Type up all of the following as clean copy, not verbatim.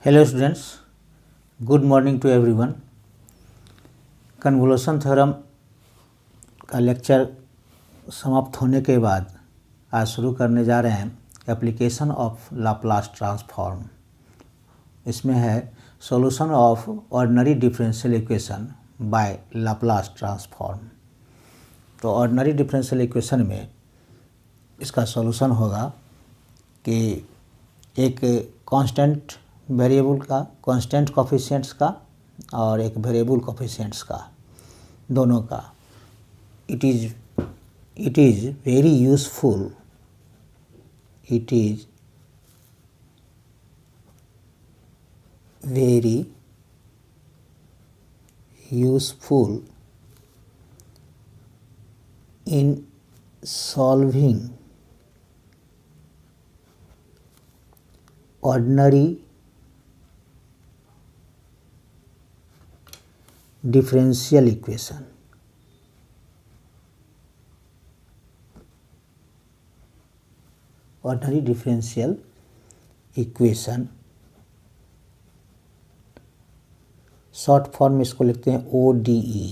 Hello students, good morning to everyone. Convolution theorem का lecture समाप्त होने के बाद आज शुरू करने जा रहे हैं एप्लीकेशन ऑफ लाप्लास ट्रांसफॉर्म। इसमें है solution of ordinary differential equation by Laplace transform. तो ऑर्डिनरी डिफरेंशियल इक्वेशन में इसका सॉल्यूशन होगा कि एक कांस्टेंट वेरिएबल का, कांस्टेंट कोफिशिएंट्स का और एक वेरिएबल कोफिशिएंट्स का, दोनों का it is very useful, it is very useful in solving ordinary differential equation. Ordinary differential equation, short form में इसको लिखते हैं ODE,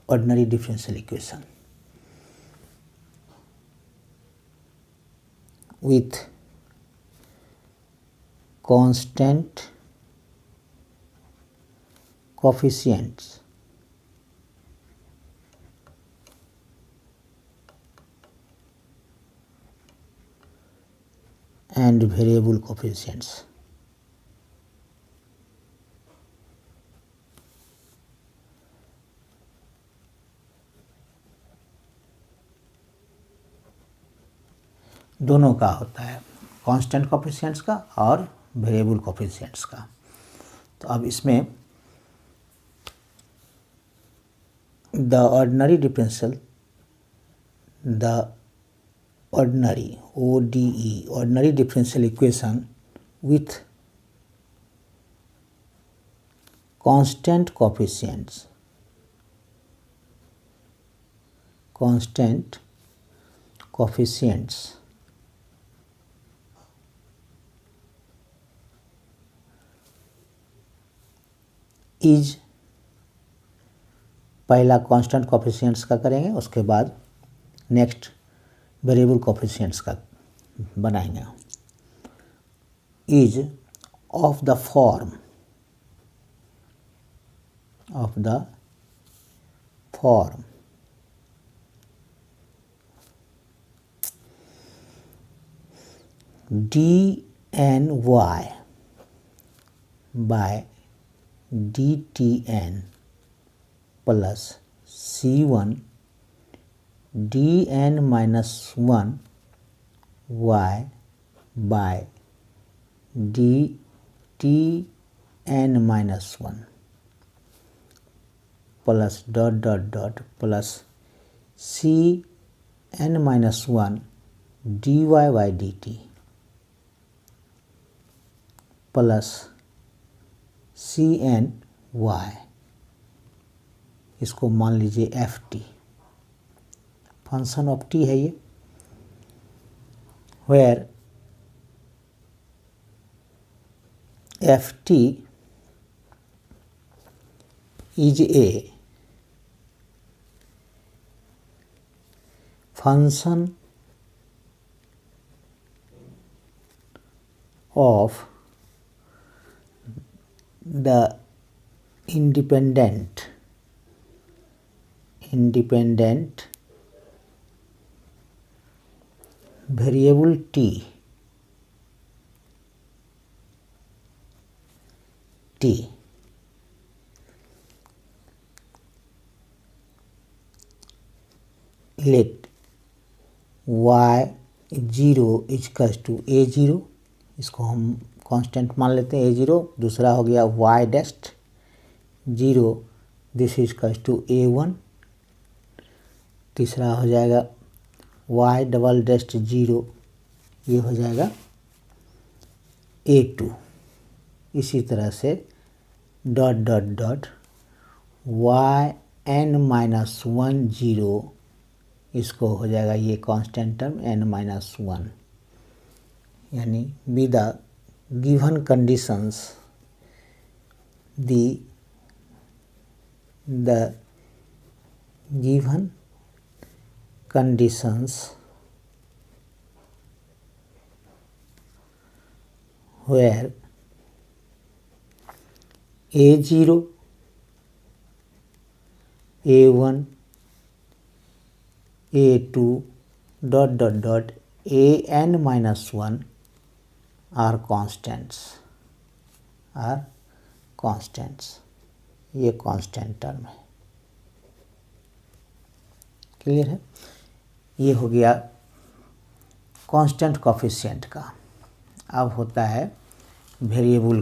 ordinary differential equation, with constant coefficients and variable coefficients. दोनों का होता है, कांस्टेंट कोफिशिएंट्स का और वेरिएबल कोफिशिएंट्स का। तो अब इसमें the ordinary differential, the ordinary ODE, ordinary differential equation with constant coefficients, constant coefficients is, पहला कांस्टेंट कोफिशिएंट्स का करेंगे, उसके बाद नेक्स्ट वेरिएबल कोफिशिएंट्स का बनाएंगे। Is of the form dny by dtn plus c1 dn minus 1 y by dtn minus 1 plus dot dot dot plus cn minus 1 dy by dt plus CNY, इसको मान लीजिए FT, function of T है ये, where FT is a function of the independent variable t let y0 equals to a0, इसको हम constant मान लेते हैं a0। दूसरा हो गया y डेस्ट 0, this is equals to a1। तीसरा हो जाएगा y डबल डेस्ट 0, ये हो जाएगा a2। इसी तरह से dot dot dot yn minus 1 0, इसको हो जाएगा ये कांस्टेंट टर्म n माइनस 1, यानी with the given conditions, the given conditions where A0, A1, A2 an minus 1 are constants, ये कांस्टेंट टर्म है। क्लियर है? ये हो गया कांस्टेंट कोफिशिएंट का। अब होता है वेरिएबल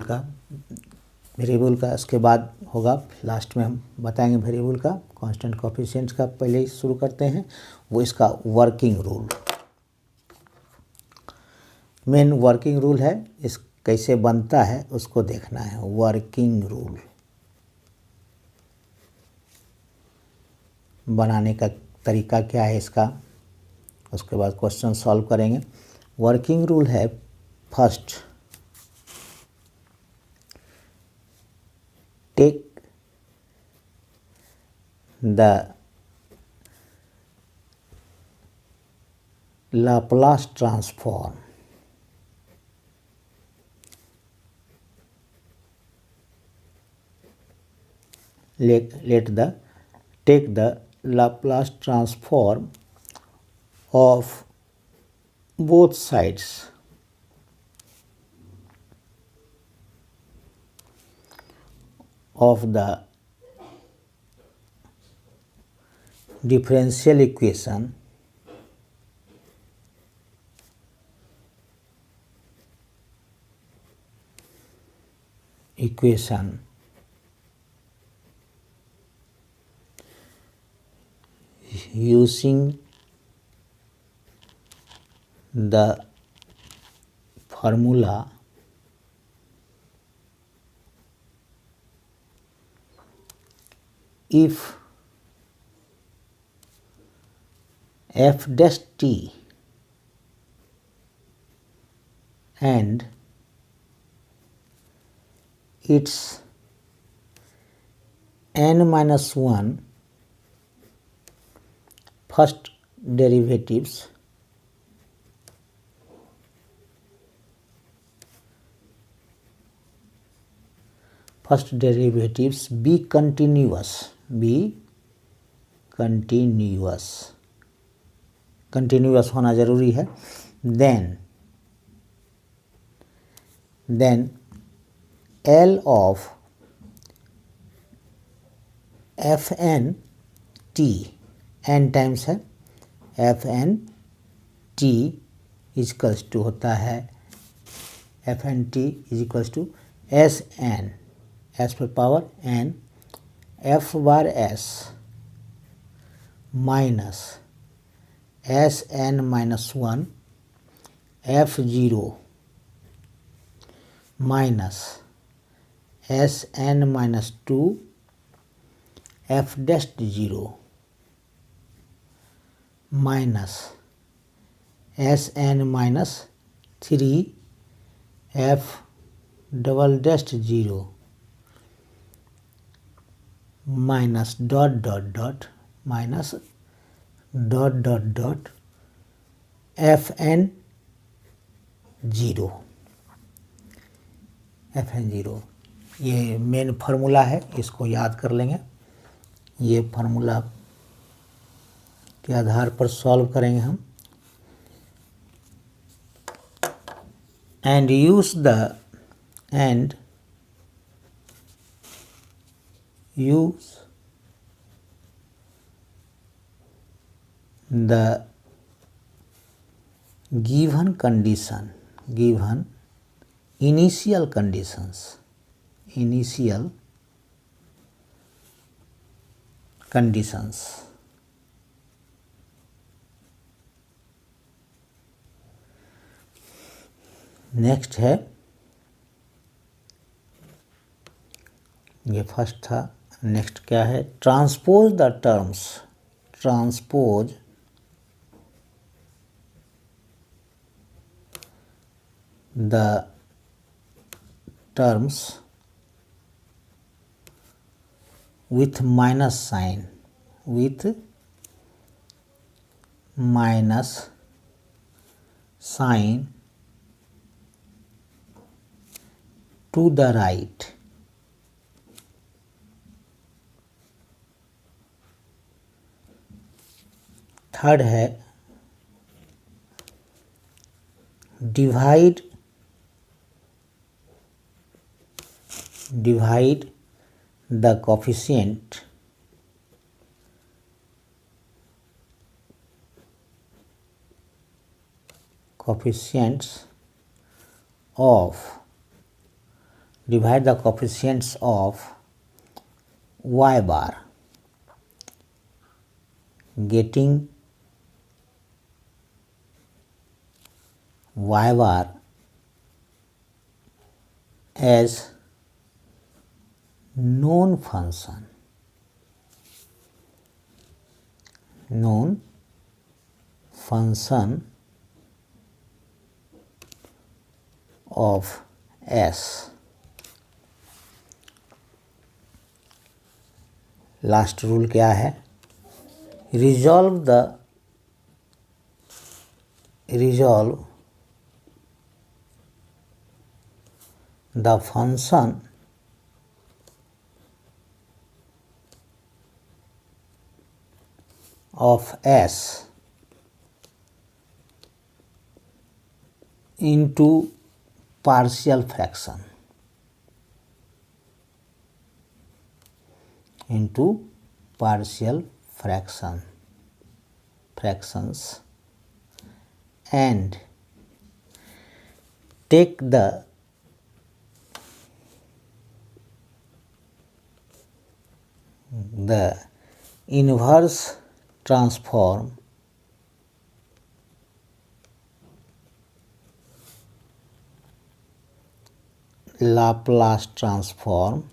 का इसके बाद होगा, लास्ट में हम बताएंगे वेरिएबल का। कांस्टेंट कोफिशिएंट का पहले ही शुरू करते हैं, वो इसका working rule, main working rule है। इस कैसे बनता है उसको देखना है। वर्किंग रूल बनाने का तरीका क्या है इसका, उसके बाद क्वेश्चन सॉल्व करेंगे। वर्किंग रूल है, first take the Laplace transform take the Laplace transform of both sides of the differential equation using the formula if f dash t and its n minus 1 first derivatives be continuous होना जरूरी है, then L of fn t, n times है, fn t equals to होता है fn t equals to Sn, s पर power n, f bar s minus Sn minus 1 f0 minus Sn माइनस 2 f dash 0 minus Sn minus 3 f double dash 0 minus minus fn 0 ये main formula है, इसको याद कर लेंगे। ये फार्मूला के आधार पर सॉल्व करेंगे हम। and use the given initial conditions next है, ये फर्स्ट था। नेक्स्ट क्या है, transpose the terms, transpose the terms with minus sign, with minus sign to the right. Third है divide the coefficients of y bar, getting y bar as known function of S. Last rule क्या है? Resolve the function of S into partial fraction, fractions, and take the inverse transform Laplace transform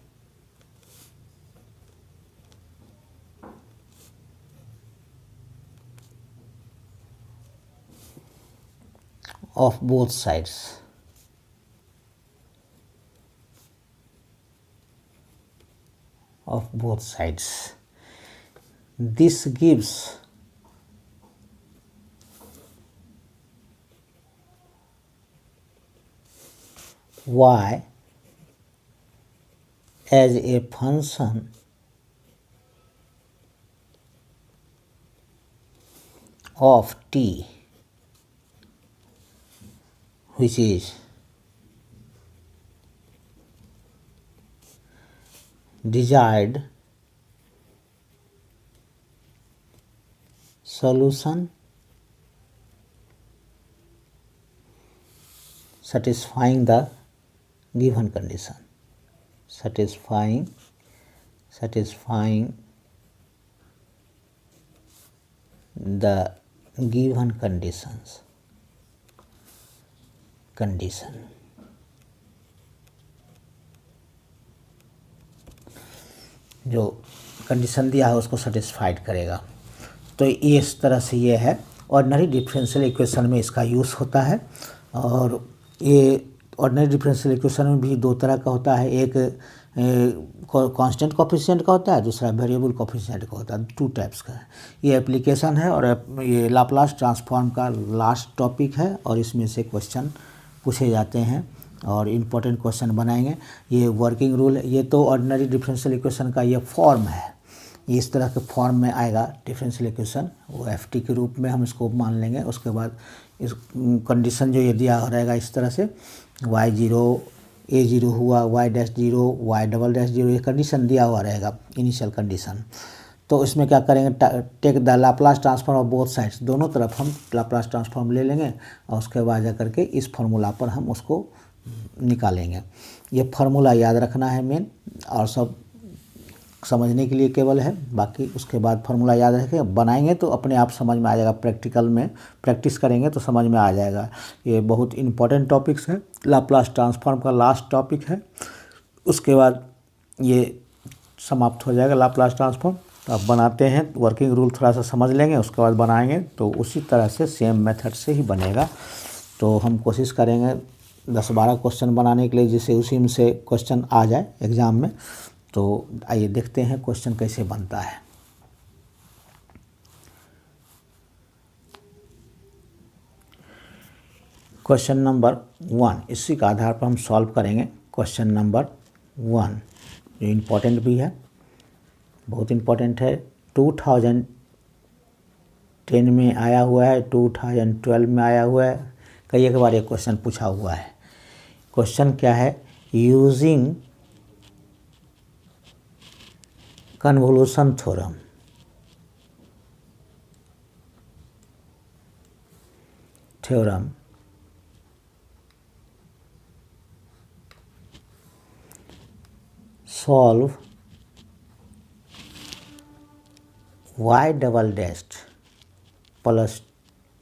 of both sides. This gives y as a function of t, which is desired solution satisfying the given condition. Satisfying the given condition. जो condition दिया है उसको satisfied करेगा। तो इस तरह से ये है ऑर्डिनरी डिफरेंशियल इक्वेशन में इसका यूज़ होता है। और ये ऑर्डिनरी डिफरेंशियल इक्वेशन में भी दो तरह का होता है, एक कांस्टेंट कोफिशिएंट का होता है, दूसरा वेरिएबल कोफिशिएंट का होता है। टू टाइप्स का है ये एप्लीकेशन है। और ये लाप्लास ट्रांसफॉर्म का लास्ट टॉपिक है और इसमें से क्वेश्चन पूछे जाते हैं और इम्पोर्टेंट क्वेश्चन बनाएंगे। ये वर्किंग रूल, ये तो ऑर्डिनरी डिफरेंशियल इक्वेशन का ये फॉर्म है, इस तरह के फॉर्म में आएगा डिफरेंशियल इक्वेशन, वो एफ टी के रूप में हम इसको मान लेंगे। उसके बाद इस कंडीशन जो ये दिया रहेगा इस तरह से y0 a0 हुआ, y'0 y'0, ये कंडीशन दिया हुआ रहेगा इनिशियल कंडीशन। तो इसमें क्या करेंगे, take the Laplace transform of both sides, दोनों तरफ हम लाप्लास ट्रांसफॉर्म ले लेंगे और उसके बाद जा करके इस फार्मूला पर हम उसको निकालेंगे। ये फार्मूला याद रखना है मेन, और सब समझने के लिए केवल है। बाकी उसके बाद फार्मूला याद रखें, बनाएंगे तो अपने आप समझ में आ जाएगा। प्रैक्टिकल में प्रैक्टिस करेंगे तो समझ में आ जाएगा। ये बहुत इंपॉर्टेंट टॉपिक्स है, लाप्लास ट्रांसफॉर्म का लास्ट टॉपिक है। उसके बाद ये समाप्त हो जाएगा लाप्लास ट्रांसफॉर्म। तो अब बनाते हैं, वर्किंग रूल थोड़ा सा समझ लेंगे, उसके बाद बनाएंगे तो उसी तरह से सेम मेथड से ही बनेगा। तो हम कोशिश करेंगे 10-12 क्वेश्चन बनाने के लिए, जिससे उसी में से क्वेश्चन आ जाए एग्ज़ाम में। तो आइए देखते हैं क्वेश्चन कैसे बनता है। क्वेश्चन नंबर 1, इसी का आधार पर हम सॉल्व करेंगे। क्वेश्चन नंबर 1 जो इम्पोर्टेंट भी है, बहुत इम्पोर्टेंट है। 2010 में आया हुआ है, 2012 में आया हुआ है, कई एक बार ये क्वेश्चन पूछा हुआ है। क्वेश्चन क्या है? Using convolution theorem solve y double dashed plus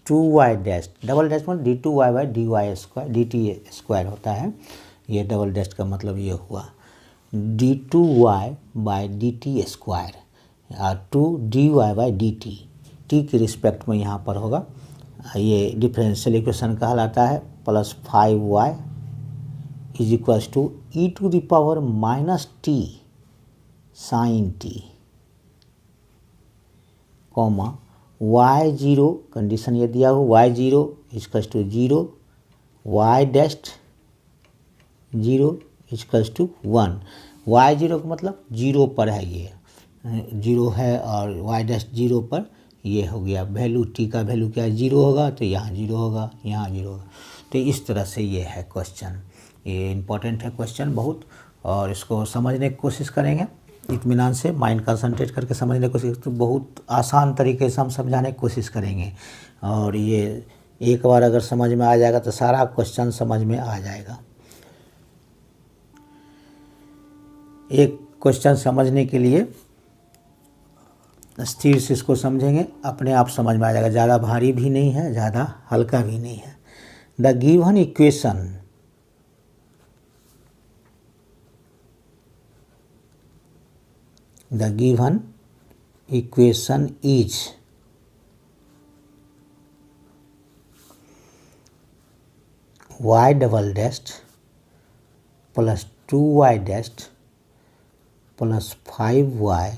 2y dashed, double dash मतलब d2y by dy square, dt square होता है। ये डबल डैश्ड का मतलब ये हुआ d2y बाई dt स्क्वायर और 2dy बाई dt, t के रिस्पेक्ट में यहाँ पर होगा। ये डिफरेंशियल इक्वेशन कहलाता है। Plus 5y is equals to e to the power minus t sine t, comma y0, condition ये दिया हो y0 equals to 0, y dashed 0 equals to 1। y0 का मतलब 0 पर है, ये 0 है और y डैश्ड 0 पर ये हो गया। वैल्यू t का वैल्यू क्या है? 0 होगा, तो यहाँ 0 होगा, यहाँ 0 होगा। तो इस तरह से ये है क्वेश्चन। ये इम्पोर्टेंट है क्वेश्चन बहुत, और इसको समझने की कोशिश करेंगे इत्मीनान से, माइंड कंसंट्रेट करके समझने की कोशिश। तो बहुत आसान तरीके से हम समझाने की कोशिश करेंगे, और ये एक बार अगर समझ में आ जाएगा तो सारा क्वेश्चन समझ में आ जाएगा। एक क्वेश्चन समझने के लिए स्थिर से इसको समझेंगे, अपने आप समझ में आ जाएगा। ज़्यादा भारी भी नहीं है, ज़्यादा हल्का भी नहीं है। The given equation is y double dashed plus 2y dashed plus 5y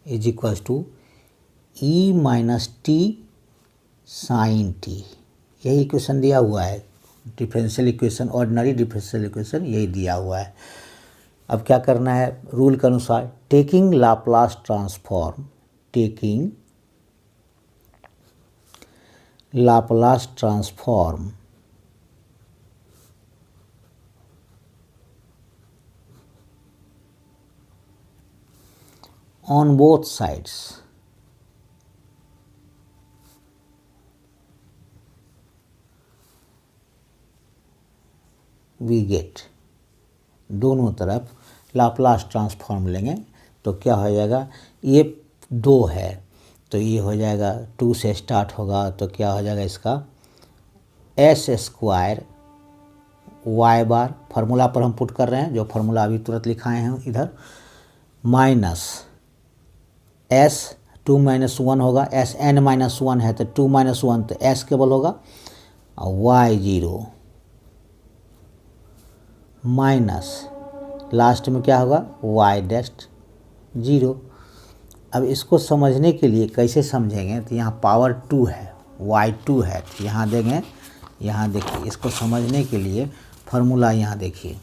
is equals to e minus T sine t. यही इक्वेशन दिया हुआ है, differential equation, ordinary differential equation यही दिया हुआ है। अब क्या करना है? रूल के अनुसार taking Laplace transform, taking Laplace transform on both sides, we get, दोनों तरफ लाप्लास ट्रांसफॉर्म लेंगे तो क्या हो जाएगा? ये 2 है तो ये हो जाएगा 2 से स्टार्ट होगा, तो क्या हो जाएगा इसका एस स्क्वायर वाई बार, फार्मूला पर हम पुट कर रहे हैं, जो फार्मूला अभी तुरंत लिखाए हैं इधर, माइनस एस 2 माइनस 1 होगा, एस एन माइनस 1 है तो 2 माइनस 1 तो एस केवल होगा, और y0 माइनस लास्ट में क्या होगा? y dashed 0। अब इसको समझने के लिए कैसे समझेंगे? तो यहाँ पावर 2 है, y2 है, तो यहाँ देंगे, यहाँ देखिए, इसको समझने के लिए फार्मूला यहाँ देखिए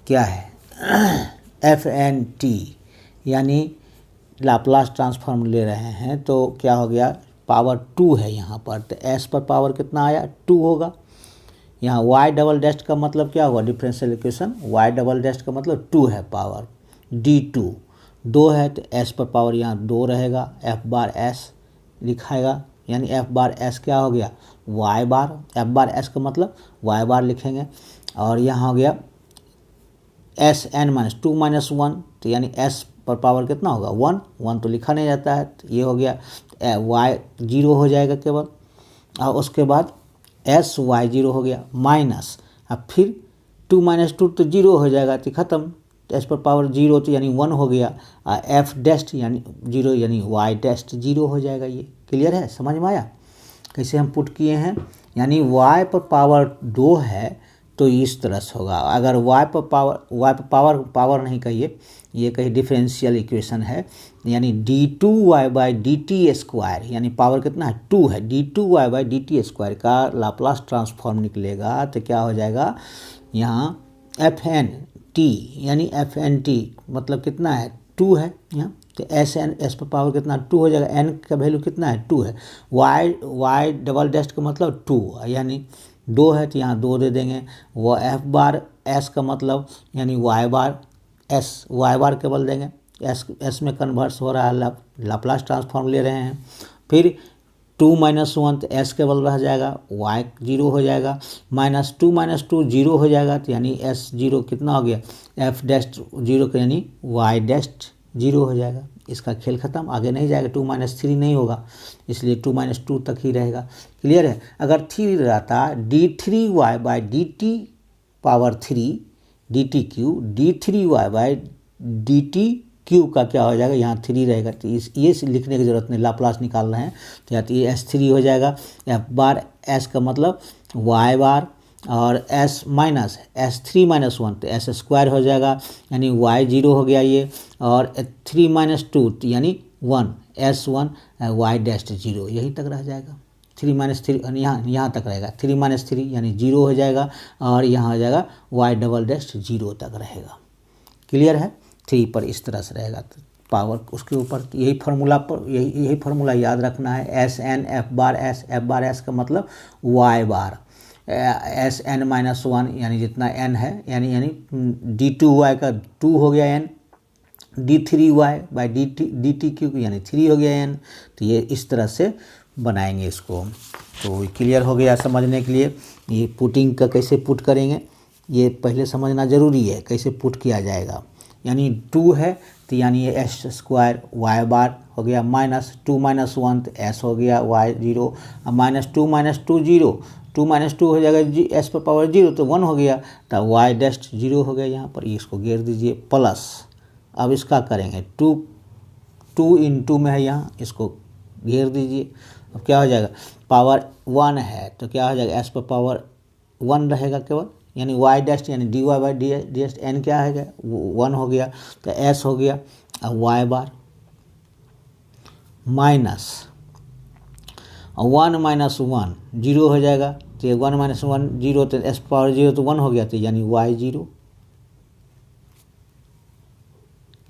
क्या है, एफ एन टी, यानी लाप्लास ट्रांसफॉर्म ले रहे हैं तो क्या हो गया? पावर 2 है यहाँ पर, तो एस पर पावर कितना आया? 2 होगा। यहाँ y डबल डैश्ड का मतलब क्या हुआ? Differential equation, y double dashed का मतलब 2 है, पावर d2 2 है तो s पर पावर यहाँ 2 रहेगा, f बार s लिखाएगा, यानी f बार s क्या हो गया? y बार, f बार s का मतलब y बार लिखेंगे, और यहाँ हो गया एस एन माइनस 2 माइनस 1, तो यानी s पर पावर कितना होगा? 1 तो लिखा नहीं जाता है, तो ये हो गया y0 हो जाएगा केवल, और उसके बाद एस y0 हो गया, माइनस, अब फिर 2 माइनस 2 तो 0 हो जाएगा, तो ख़त्म, एस पर पावर 0 तो यानी 1 हो गया, एफ डैश्ड यानी 0 यानी y डैश्ड 0 हो जाएगा। ये क्लियर है? समझ में आया कैसे हम पुट किए हैं? यानी y पर पावर 2 है तो इस तरह से होगा। अगर y पर पावर नहीं कहिए, ये कहीं डिफरेंशियल इक्वेशन है, यानी d2y by D T square, यानी पावर कितना है 2 है, d2y by D T square का लाप्लास ट्रांसफॉर्म निकलेगा तो क्या हो जाएगा, यहाँ एफ एन टी, यानी एफ एन टी मतलब कितना है 2 है यहाँ, तो एस एन एस पर पावर कितना 2 हो जाएगा, एन का वैल्यू कितना है 2 है, वाई डबल डैश का मतलब 2, यानी 2 है तो यहाँ 2 दे देंगे। वो एफ बार एस का मतलब यानी वाई बार केवल देंगे, एस में कन्वर्स हो रहा है, लाप्लास ट्रांसफॉर्म ले रहे हैं। फिर 2 माइनस 1 तो एस केवल रह जाएगा, वाई 0 हो जाएगा, -2 - 2 0 हो जाएगा, तो यानी एस 0 कितना हो गया, एफ डैश 0 का यानी वाई डैश 0 हो जाएगा। इसका खेल खत्म, आगे नहीं जाएगा, 2 - 3 नहीं होगा, इसलिए 2 - 2 तक ही रहेगा। क्लियर है। अगर 3 रहता d3y by D T power 3 D T Q, d3y by D T Q का क्या हो जाएगा, यहाँ 3 रहेगा, तो ये लिखने की जरूरत नहीं, लाप्लास निकाल रहे हैं तो या तो ये S3 हो जाएगा, एफ बार एस का मतलब वाई बार, और एस माइनस S3 - 1 तो एस स्क्वायर हो जाएगा, यानी वाई 0 हो गया ये, और 3 - 2 यानी 1 S1 वाई डैश 0, यही तक रह जाएगा। 3 - 3 यहाँ तक रहेगा, 3 - 3 यानी 0 हो जाएगा, और यहाँ हो जाएगा वाई डबल डैश 0 तक रहेगा। क्लियर है। 3 पर इस तरह से रहेगा, तो पावर उसके ऊपर यही फार्मूला याद रखना है, S N F bar S का मतलब वाई बार, एस एन -1 यानी जितना एन है, यानी d2y का 2 हो गया N, d3y by D T cube यानी 3 हो गया एन, तो ये इस तरह से बनाएंगे इसको। तो क्लियर हो गया समझने के लिए। ये पुटिंग का कैसे पुट करेंगे ये पहले समझना ज़रूरी है, कैसे पुट किया जाएगा। यानी 2 है तो यानी ये एस स्क्वायर वाई बार हो गया, -2 - 1 तो एस हो गया वाई 0, -2 - 2 0, 2 - 2 हो जाएगा एस पर पावर 0 तो 1 हो गया, तो वाई डैश 0 हो गया यहाँ पर, इसको घेर दीजिए प्लस। अब इसका करेंगे 2 × 2 में है यहाँ, इसको घेर दीजिए। अब क्या हो जाएगा, पावर 1 है तो क्या हो जाएगा, एस पर पावर 1 रहेगा केवल, यानी वाई डैश यानी dy by D S N क्या है 1 हो गया, तो एस हो गया, अब वाई बार माइनस 1 - 1 0 हो जाएगा, तो 1 - 1 0, तो एस पावर 0 तो 1 हो गया, तो यानी वाई 0,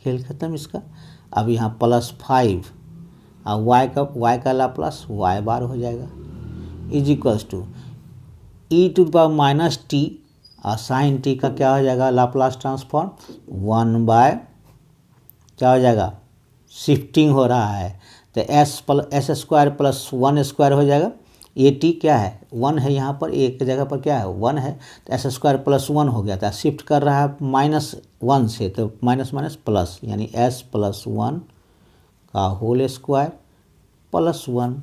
खेल खत्म इसका। अब यहाँ +5, अब y का लाप्लास वाई बार हो जाएगा, इज इक्वल्स टू e⁻t, और साइन टी का क्या हो जाएगा लाप्लास ट्रांसफॉर्म 1 बाय क्या हो जाएगा, शिफ्टिंग हो रहा है, तो एस स्क्वायर प्लस 1 स्क्वायर हो जाएगा, ए टी क्या है 1 है, यहाँ पर एक जगह पर क्या है 1 है, तो एस स्क्वायर प्लस 1 हो गया था, शिफ्ट कर रहा है -1 से, तो माइनस प्लस, यानी s + 1 का होल स्क्वायर +1।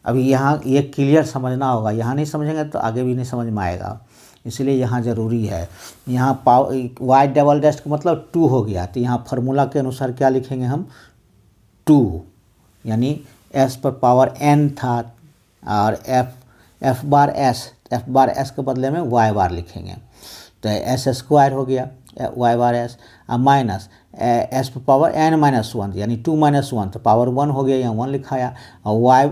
अभी यहाँ ये क्लियर समझना होगा, यहाँ नहीं समझेंगे तो आगे भी नहीं समझ में आएगा, इसलिए यहाँ ज़रूरी है। यहाँ वाई डबल डैश का मतलब 2 हो गया, तो यहाँ फार्मूला के अनुसार क्या लिखेंगे हम 2, यानी एस पर पावर n था, और एफ बार एस के बदले में वाई बार लिखेंगे, तो एस स्क्वायर हो गया Y bar S, minus S पर पावर n - 1 यानी 2 - 1 तो पावर 1 हो गया, यहाँ 1 लिखाया, और वाई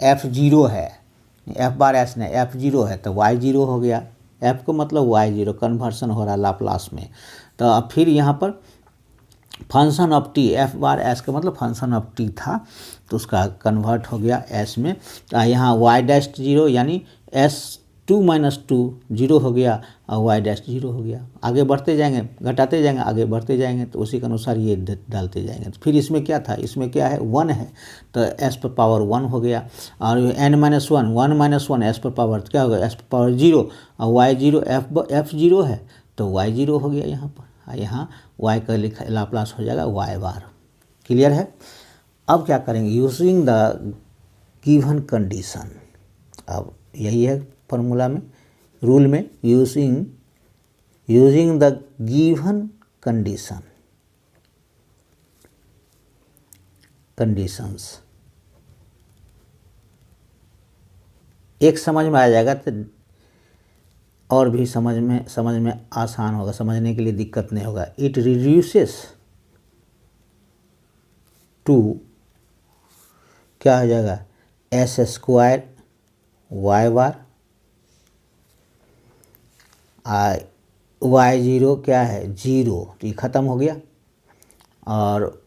एफ 0 है, एफ बार एस ने एफ 0 है तो वाई 0 हो गया, एफ को मतलब वाई 0 कन्वर्सन हो रहा है लाप्लास में। तो अब फिर यहाँ पर function of T, F bar S का मतलब फंक्शन ऑफ टी था, तो उसका कन्वर्ट हो गया एस में, यहाँ वाई डैश 0 यानी एस 2 - 2 0 हो गया, और वाई डैश 0 हो गया। आगे बढ़ते जाएंगे, घटाते जाएंगे, आगे बढ़ते जाएंगे, तो उसी के अनुसार ये डालते जाएंगे। तो फिर इसमें क्या था, इसमें क्या है 1 है, तो एस पर पावर 1 हो गया, और n - 1 - 1 एस पर पावर क्या हो गया, एस पर पावर 0, और वाई 0 एफ 0 है तो वाई 0 हो गया यहाँ पर, यहाँ y का लाप्लास हो जाएगा वाई बार। क्लियर है। अब क्या करेंगे, यूजिंग द गिवन कंडीशन, अब यही है फॉर्मूला में, रूल में, यूजिंग द गिवन कंडीशंस एक समझ में आ जाएगा तो और भी समझ में आसान होगा, समझने के लिए दिक्कत नहीं होगा। इट रिड्यूसेस टू क्या हो जाएगा एस स्क्वायर वाई बार, वाई जीरो क्या है 0, तो ये ख़त्म हो गया, और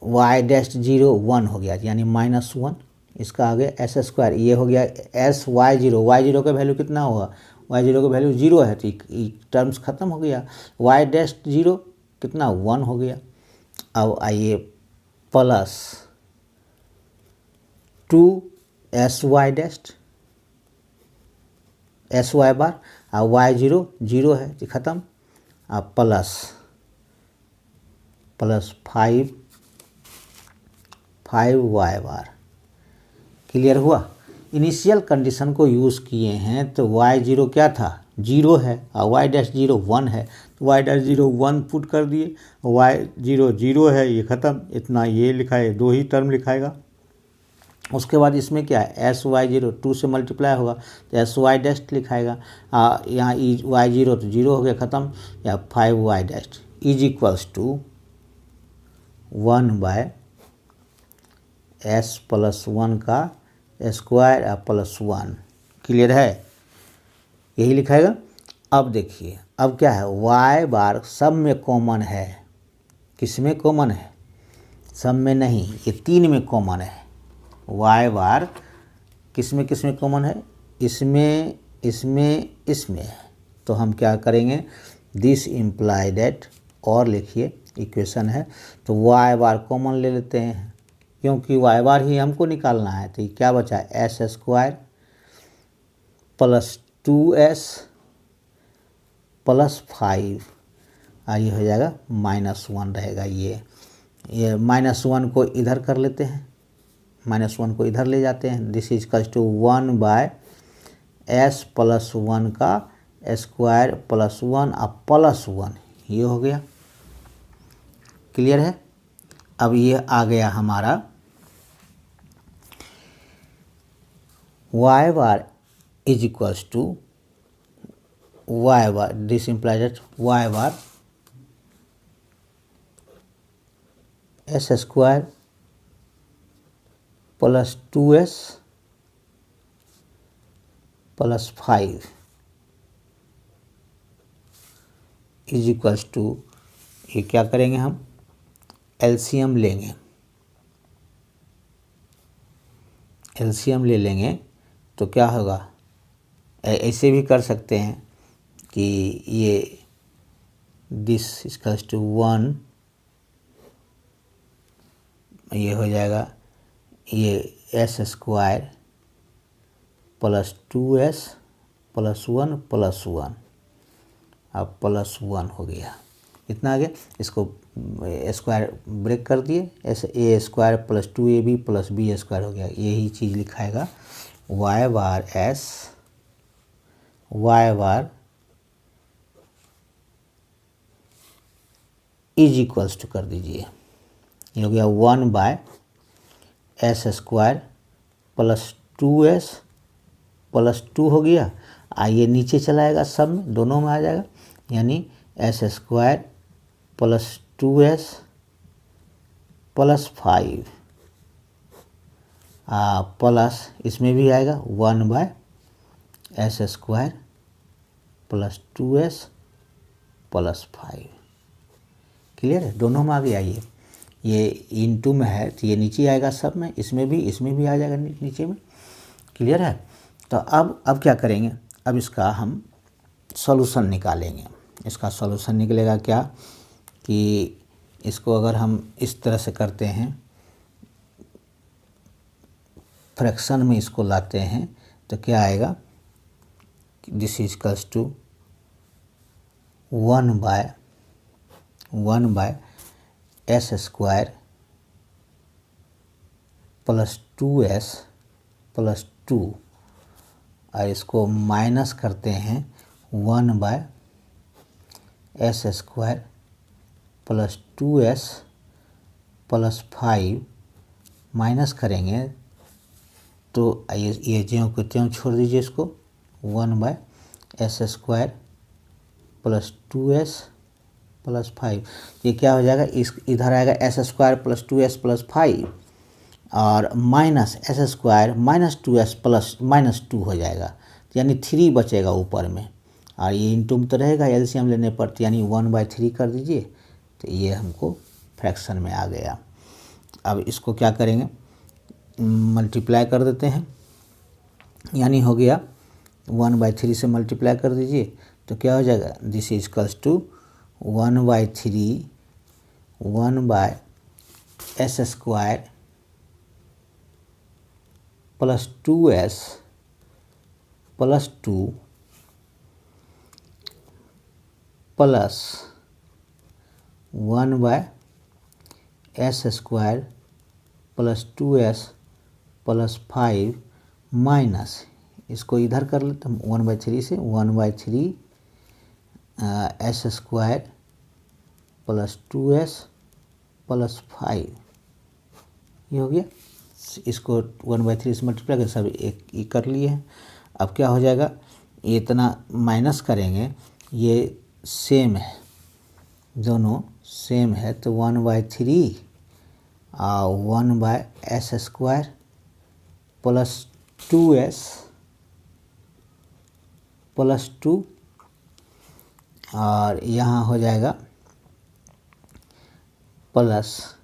वाई डैश 0 1 हो गया, यानी -1, इसका आगे एस स्क्वायर, ये हो गया एस वाई जीरो का वैल्यू कितना होगा, वाई जीरो का वैल्यू 0 है, तो ये टर्म्स ख़त्म हो गया, वाई डैश 0 कितना 1 हो गया। अब आइए plus 2 S Y dash S Y bar, और वाई जीरो 0 है तो ख़त्म, अब प्लस 5 वाई बार। क्लियर हुआ। इनिशियल कंडीशन को यूज़ किए हैं तो वाई जीरो क्या था 0 है, और वाई डैश 0 1 है, तो वाई डैश 0 1 पुट कर दिए, वाई जीरो 0 है, ये ख़त्म, इतना ये लिखा है, 2 ही टर्म लिखाएगा। उसके बाद इसमें क्या है एस वाई जीरो 2 से मल्टीप्लाई होगा तो एस वाई डैश लिखाएगा, यहाँ ई वाई जीरो तो 0 हो गया ख़त्म, या 5 Y dash is equals to 1 by S plus 1 का स्क्वायर प्लस 1। क्लियर है, यही लिखाएगा। अब देखिए अब क्या है वाई बार सब में कॉमन है, किस में कॉमन है, सब में नहीं, ये 3 में कॉमन है। वाई बार किस में कॉमन है, इसमें इसमें इसमें, तो हम क्या करेंगे दिस इम्प्लाई दैट, और लिखिए इक्वेशन है तो वाई बार कॉमन ले लेते हैं, क्योंकि वाई बार ही हमको निकालना है, तो ये क्या बचा S square plus 2s plus 5, ये हो जाएगा -1 रहेगा। ये -1 को इधर कर लेते हैं, -1 को इधर ले जाते हैं, this is equals to 1 by S plus 1 का स्क्वायर प्लस 1 और प्लस 1, ये हो गया। क्लियर है। अब ये आ गया हमारा Y bar is equals to Y bar, this implies that Y bar S square plus 2s plus 5 is equals to, ये क्या करेंगे हम एलसीएम लेंगे, एलसीएम ले लेंगे तो क्या होगा, ऐसे भी कर सकते हैं कि ये दिस इक्वल्स टू 1, ये हो जाएगा ये S square plus 2s plus 1 plus 1, अब प्लस 1 हो गया, इतना आ गया। इसको स्क्वायर ब्रेक कर दिए, ऐसे a square plus 2ab plus b square हो गया, यही चीज़ लिखाएगा Y bar S Y bar is equals to कर दीजिए, ये हो गया 1 by S square plus 2s plus 2 हो गया, ये नीचे चलाएगा, सब में दोनों में आ जाएगा, यानी S square plus 2s plus 5 plus इसमें भी आएगा 1 by S square plus 2s plus 5। Clear है, दोनों में आ गया। ये इनटू में है तो ये नीचे आएगा, सब में, इसमें भी आ जाएगा नीचे में। क्लियर है। तो अब क्या करेंगे, अब इसका हम सॉल्यूशन निकालेंगे। इसका सॉल्यूशन निकलेगा क्या कि इसको अगर हम इस तरह से करते हैं, फ्रैक्शन में इसको लाते हैं तो क्या आएगा, this is equals to 1 by S square plus 2s plus 2, और इसको माइनस करते हैं 1 by S square plus 2s plus 5, minus करेंगे तो ये ज्यों को त्यों छोड़ दीजिए इसको, 1/s² प्लस 2s प्लस 5। ये क्या हो जाएगा, इस इधर आएगा s² प्लस 2s प्लस 5 और minus s² minus 2s plus -2 हो जाएगा, यानी 3 बचेगा ऊपर में, और ये इंटू में तो रहेगा एलसीएम लेने पर, तो यानी 1/3 कर दीजिए, तो ये हमको फ्रैक्शन में आ गया। अब इसको क्या करेंगे, मल्टीप्लाई कर देते हैं, यानी हो गया 1/3 से मल्टीप्लाई कर दीजिए, तो क्या हो जाएगा, this is equals to 1/3 1/s² plus 2s plus 2 plus 1/s² plus 2s plus 5 minus, इसको इधर कर लेते हम 1/3 से, 1/3 s² प्लस 2s प्लस 5, ये हो गया। इसको 1/3 से मल्टीप्लाई कर सब एक कर लिए हैं। अब क्या हो जाएगा, ये इतना माइनस करेंगे, ये सेम है, दोनों सेम है, तो 1/3 और 1/s² प्लस 2s प्लस 2, और यहाँ हो जाएगा प्लस,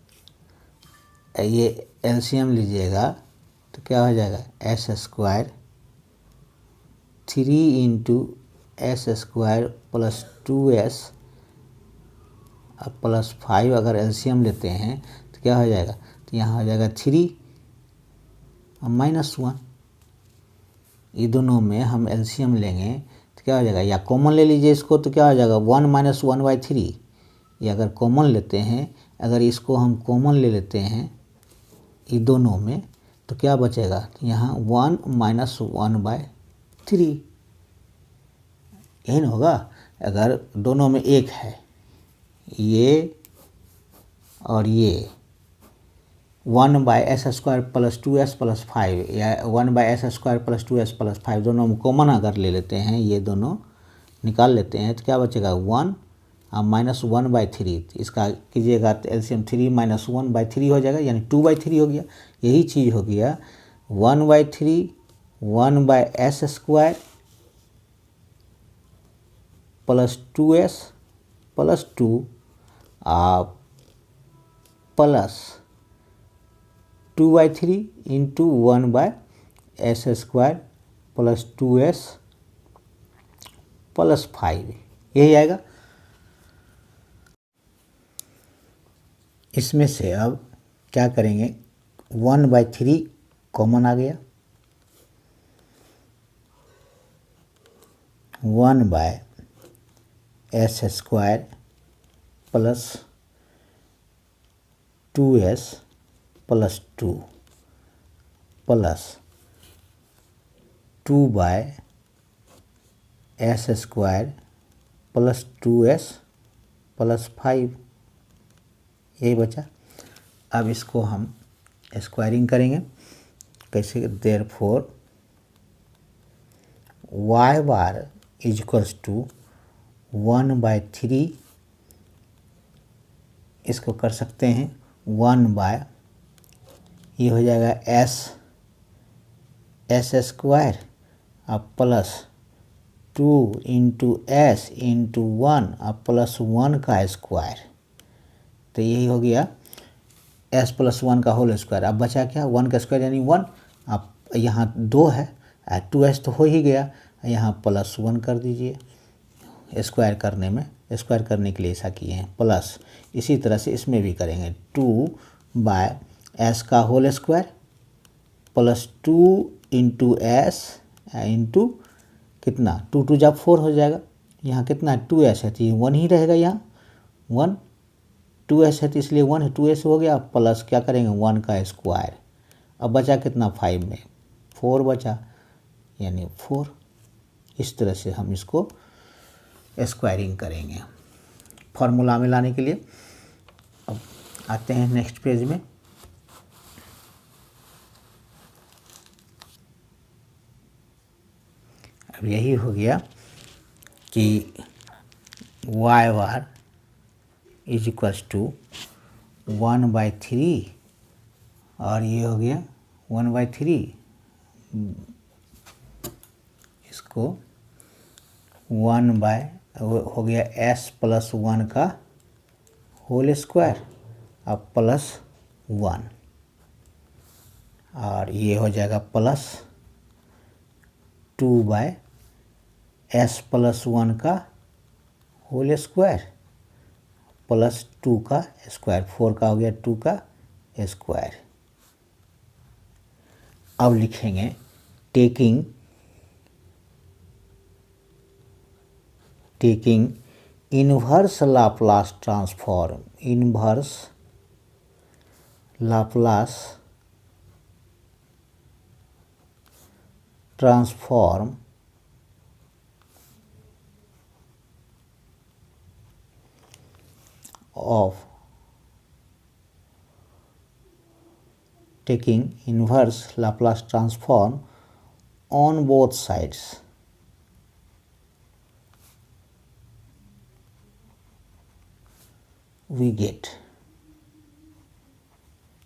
ये एलसीएम लीजिएगा तो क्या हो जाएगा, s² 3 × s² plus 2s plus 5, अगर एलसीएम लेते हैं तो क्या हो जाएगा, तो यहाँ हो जाएगा 3 और -1, ये दोनों में हम एलसीएम लेंगे तो क्या हो जाएगा, या कॉमन ले लीजिए इसको, तो क्या हो जाएगा 1 - 1/3, ये अगर कॉमन लेते हैं, अगर इसको हम कॉमन ले लेते हैं ये दोनों में, तो क्या बचेगा, यहाँ 1 - 1/3, यही ना होगा। अगर दोनों में एक है, ये और ये 1/s² प्लस 2s प्लस 5 या 1/s² प्लस 2s प्लस 5, दोनों में कॉमन अगर ले लेते हैं, ये दोनों निकाल लेते हैं, तो क्या बचेगा 1 और -1/3, इसका कीजिएगा तो एलसीएम 3 - 1/3 हो जाएगा, यानी 2/3 हो गया। यही चीज़ हो गया 1/3 1/s² plus 2s plus 2 plus 2/3 into 1/s² plus 2s plus 5, यही आएगा। इसमें से अब क्या करेंगे, 1/3 कॉमन आ गया, 1/s² plus 2s plus 2 plus 2/s² plus 2s plus 5, यही बचा। अब इसको हम स्क्वायरिंग करेंगे, कैसे, therefore y bar is equals to 1/3, इसको कर सकते हैं 1/ ये हो जाएगा s² और प्लस 2 × s × 1 और प्लस 1 का स्क्वायर, तो यही हो गया s प्लस 1 का होल स्क्वायर। अब बचा क्या, 1 का स्क्वायर यानी 1, अब यहाँ 2 है, 2s तो हो ही गया, यहाँ प्लस 1 कर दीजिए, स्क्वायर करने में, स्क्वायर करने के लिए ऐसा किए हैं, प्लस इसी तरह से इसमें भी करेंगे 2/s का whole square plus 2 × s into कितना, 2 2 जब 4 हो जाएगा, यहाँ कितना 2s है, तो ये 1 ही रहेगा, यहाँ 1, 2s है तो इसलिए 1 है, 2s हो गया, प्लस क्या करेंगे 1 का स्क्वायर, अब बचा कितना 5 में 4 बचा, यानी 4। इस तरह से हम इसको स्क्वायरिंग करेंगे फॉर्मूला में लाने के लिए। अब आते हैं नेक्स्ट पेज में। अब यही हो गया कि Y bar is equals to 1/3 और ये हो गया 1/3, इसको 1 हो गया s प्लस 1 का होल स्क्वायर अब प्लस 1 और ये हो जाएगा प्लस 2/s प्लस 1 का होल स्क्वायर प्लस 2 का स्क्वायर, 4 का हो गया 2 का स्क्वायर। अब लिखेंगे taking inverse Laplace transform, inverse Laplace transform of taking inverse Laplace transform on both sides, we get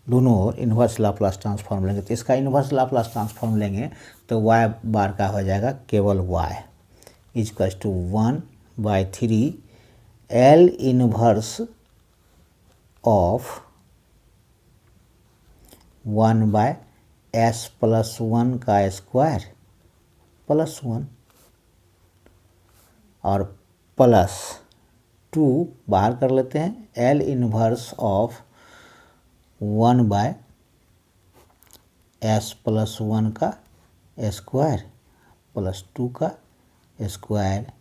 दोनों ओर इन्वर्स लाप्लास ट्रांसफॉर्म लेंगे तो इसका इन्वर्स लाप्लास ट्रांसफॉर्म लेंगे तो y बार का हो जाएगा केवल y equals to 1/3 L inverse of 1/s plus 1 का स्क्वायर प्लस 1 और प्लस 2 बाहर कर लेते हैं L inverse of 1/s plus 1 का स्क्वायर प्लस 2 का स्क्वायर,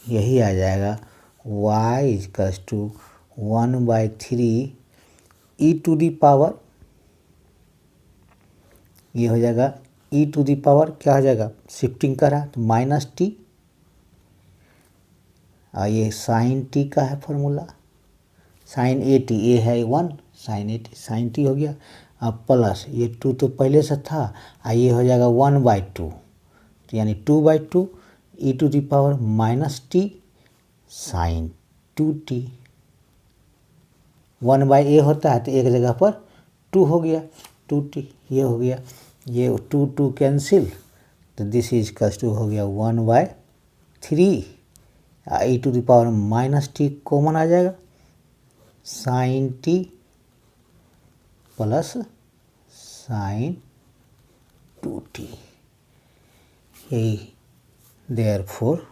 यही आ जाएगा y equals to 1/3 e to the power, ये हो जाएगा e टू दी पावर क्या हो जाएगा शिफ्टिंग कर रहा है तो माइनस टी और ये साइन टी का है formula, sine A T, A है 1 sine A T sine T हो गया। अब प्लस ये 2 तो पहले से था और ये हो जाएगा 1/2 तो यानी 2/2 e to the power minus T sine 2t, 1/a होता है तो एक जगह पर 2 हो गया 2t, ये हो गया, ये 2 कैंसिल तो दिस इज इक्वल्स टू हो गया 1/3 e to the power minus T common आ जाएगा sine T plus sign 2t, यही देयरफॉर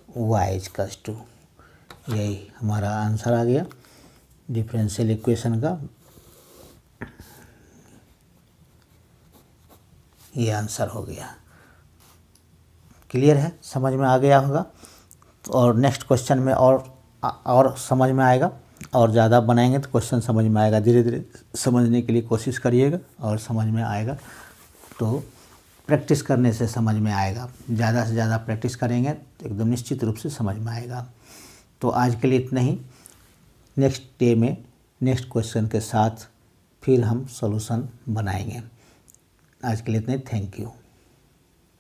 y इक्वल्स टू, यही हमारा आंसर आ गया डिफरेंशियल इक्वेशन का, ये आंसर हो गया। क्लियर है, समझ में आ गया होगा और नेक्स्ट क्वेश्चन में और समझ में आएगा और ज़्यादा बनाएंगे तो क्वेश्चन समझ में आएगा, धीरे धीरे समझने के लिए कोशिश करिएगा और समझ में आएगा तो प्रैक्टिस करने से समझ में आएगा, ज़्यादा से ज़्यादा प्रैक्टिस करेंगे तो एकदम निश्चित रूप से समझ में आएगा। तो आज के लिए इतना ही, नेक्स्ट डे में नेक्स्ट क्वेश्चन के साथ फिर हम सॉल्यूशन बनाएंगे। आज के लिए इतना ही, थैंक यू।